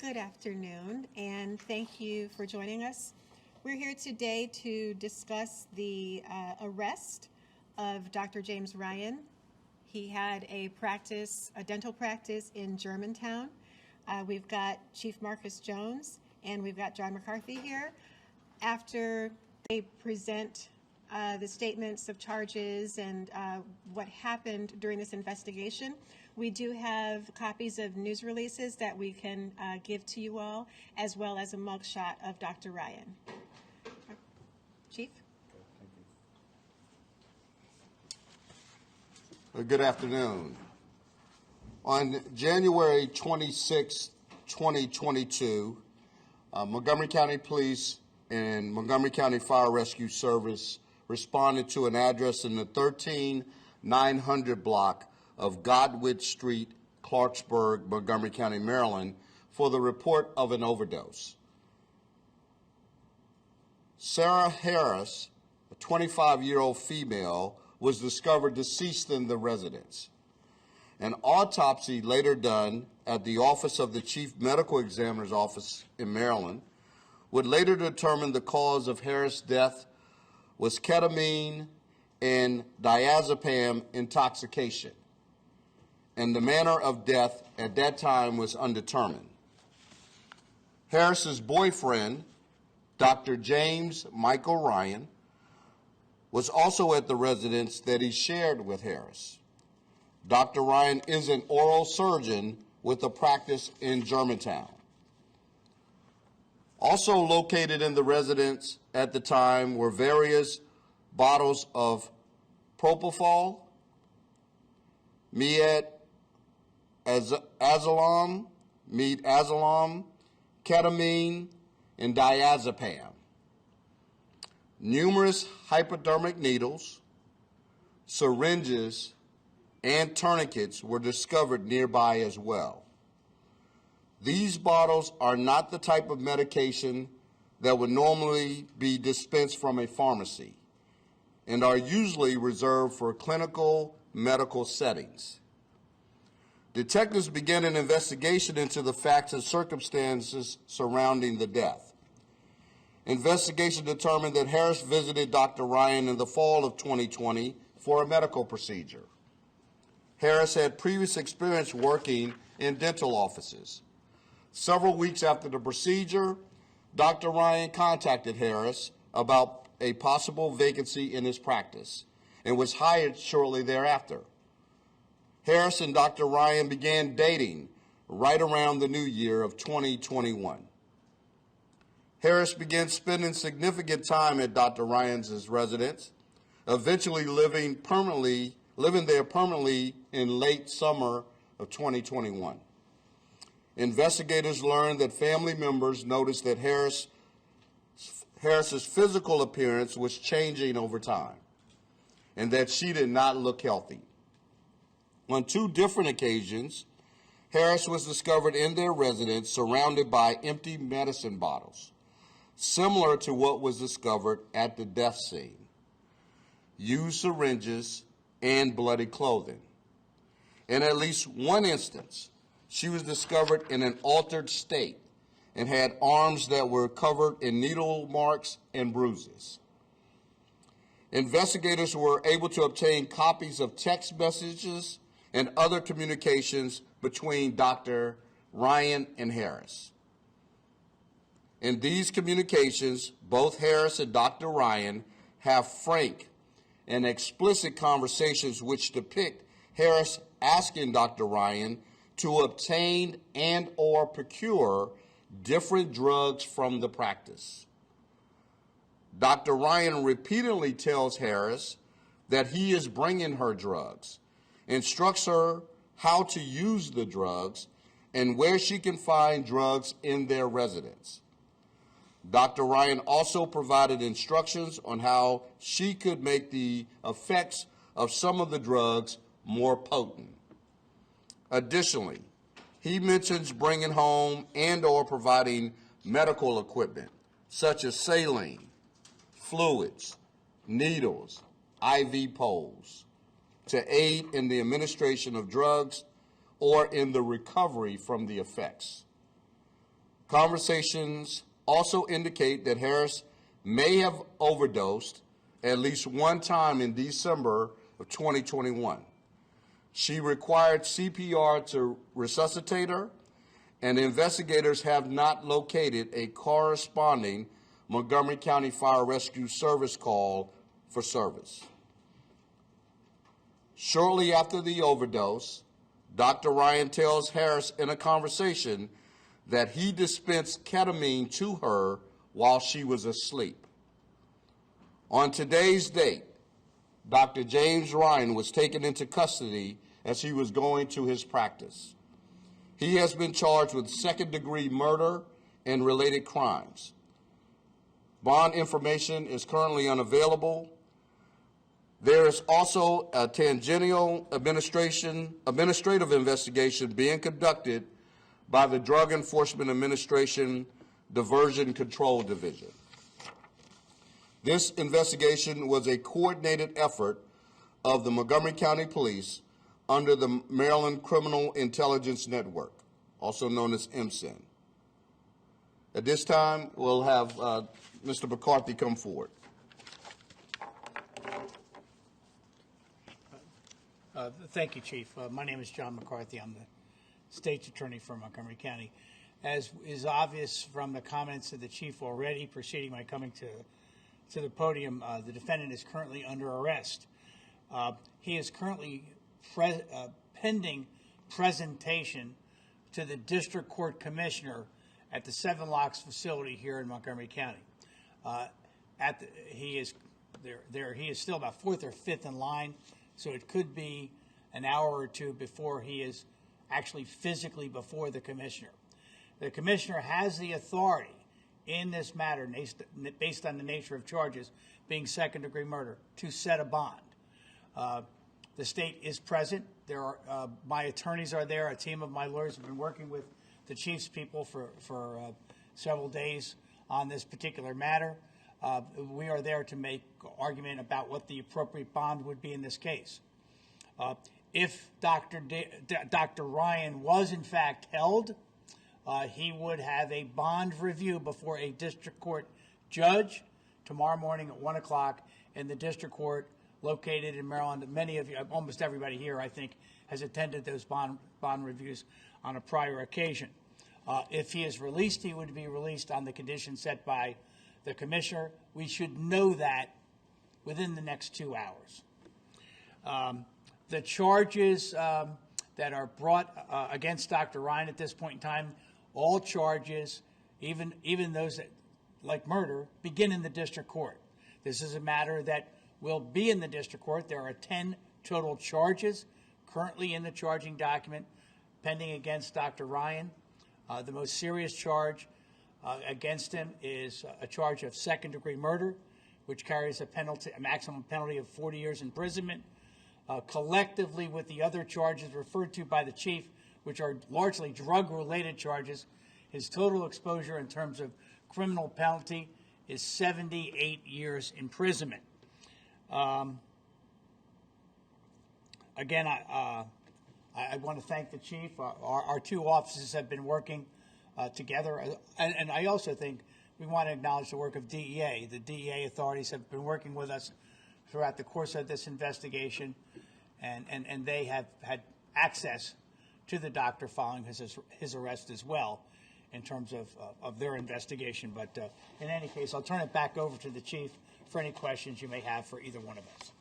Good afternoon, and thank you for joining us. We're here today to discuss the arrest of Dr. James Ryan. He had a dental practice in Germantown. We've got Chief Marcus Jones and we've got John McCarthy here. After they present the statements of charges and what happened during this investigation, we do have copies of news releases that we can give to you all, as well as a mugshot of Dr. Ryan. Chief? Good afternoon. On January 26, 2022, Montgomery County Police and Montgomery County Fire Rescue Service responded to an address in the 13900 block of Godwit Street, Clarksburg, Montgomery County, Maryland, for the report of an overdose. Sarah Harris, a 25-year-old female, was discovered deceased in the residence. An autopsy later done at the Office of the Chief Medical Examiner's Office in Maryland would later determine the cause of Harris' death was ketamine and diazepam intoxication, and the manner of death at that time was undetermined. Harris's boyfriend, Dr. James Michael Ryan, was also at the residence that he shared with Harris. Dr. Ryan is an oral surgeon with a practice in Germantown. Also located in the residence at the time were various bottles of Propofol, midazolam, ketamine, and diazepam. Numerous hypodermic needles, syringes, and tourniquets were discovered nearby as well. These bottles are not the type of medication that would normally be dispensed from a pharmacy and are usually reserved for clinical medical settings. Detectives began an investigation into the facts and circumstances surrounding the death. Investigation determined that Harris visited Dr. Ryan in the fall of 2020 for a medical procedure. Harris had previous experience working in dental offices. Several weeks after the procedure, Dr. Ryan contacted Harris about a possible vacancy in his practice and was hired shortly thereafter. Harris and Dr. Ryan began dating right around the new year of 2021. Harris began spending significant time at Dr. Ryan's residence, eventually living there permanently in late summer of 2021. Investigators learned that family members noticed that Harris's physical appearance was changing over time and that she did not look healthy. On 2 different occasions, Harris was discovered in their residence surrounded by empty medicine bottles, similar to what was discovered at the death scene, used syringes, and bloody clothing. In at least one instance, she was discovered in an altered state and had arms that were covered in needle marks and bruises. Investigators were able to obtain copies of text messages and other communications between Dr. Ryan and Harris. In these communications, both Harris and Dr. Ryan have frank and explicit conversations which depict Harris asking Dr. Ryan to obtain and or procure different drugs from the practice. Dr. Ryan repeatedly tells Harris that he is bringing her drugs, instructs her how to use the drugs, and where she can find drugs in their residence. Dr. Ryan also provided instructions on how she could make the effects of some of the drugs more potent. Additionally, he mentions bringing home and or providing medical equipment such as saline, fluids, needles, IV poles to aid in the administration of drugs or in the recovery from the effects. Conversations also indicate that Harris may have overdosed at least one time in December of 2021. She required CPR to resuscitate her, and investigators have not located a corresponding Montgomery County Fire Rescue Service call for service. Shortly after the overdose, Dr. Ryan tells Harris in a conversation that he dispensed ketamine to her while she was asleep. On today's date, Dr. James Ryan was taken into custody as he was going to his practice. He has been charged with second-degree murder and related crimes. Bond information is currently unavailable. There is also a tangential administrative investigation being conducted by the Drug Enforcement Administration Diversion Control Division. This investigation was a coordinated effort of the Montgomery County Police under the Maryland Criminal Intelligence Network, also known as MCIN. At this time, we'll have Mr. McCarthy come forward. Thank you, Chief. My name is John McCarthy. I'm the State's Attorney for Montgomery County. As is obvious from the comments of the Chief already preceding my coming to the podium, the defendant is currently under arrest. He is currently pending presentation to the District Court Commissioner at the Seven Locks facility here in Montgomery County. He is still about fourth or fifth in line, so it could be an hour or two before he is actually physically before the Commissioner. The Commissioner has the authority in this matter, based on the nature of charges being second-degree murder, to set a bond. The state is present. My attorneys are there. A team of my lawyers have been working with the Chief's people for several days on this particular matter. We are there to make argument about what the appropriate bond would be in this case. If Dr. Ryan was in fact held, he would have a bond review before a district court judge tomorrow morning at 1 o'clock in the district court located in Maryland. Many of you, almost everybody here, I think, has attended those bond reviews on a prior occasion. If he is released, he would be released on the conditions set by the Commissioner. We should know that within the next 2 hours. The charges that are brought against Dr. Ryan at this point in time, all charges, even those that, like murder, begin in the district court. This is a matter that will be in the district court. There are 10 total charges currently in the charging document pending against Dr. Ryan. The most serious charge against him is a charge of second-degree murder, which carries a maximum penalty of 40 years imprisonment. Collectively with the other charges referred to by the Chief, which are largely drug-related charges, his total exposure in terms of criminal penalty is 78 years imprisonment. Again, I want to thank the Chief. Our two offices have been working together, and I also think we want to acknowledge the work of DEA. The DEA authorities have been working with us throughout the course of this investigation, and they have had access to the doctor following his arrest as well in terms of their investigation. But in any case, I'll turn it back over to the Chief for any questions you may have for either one of us.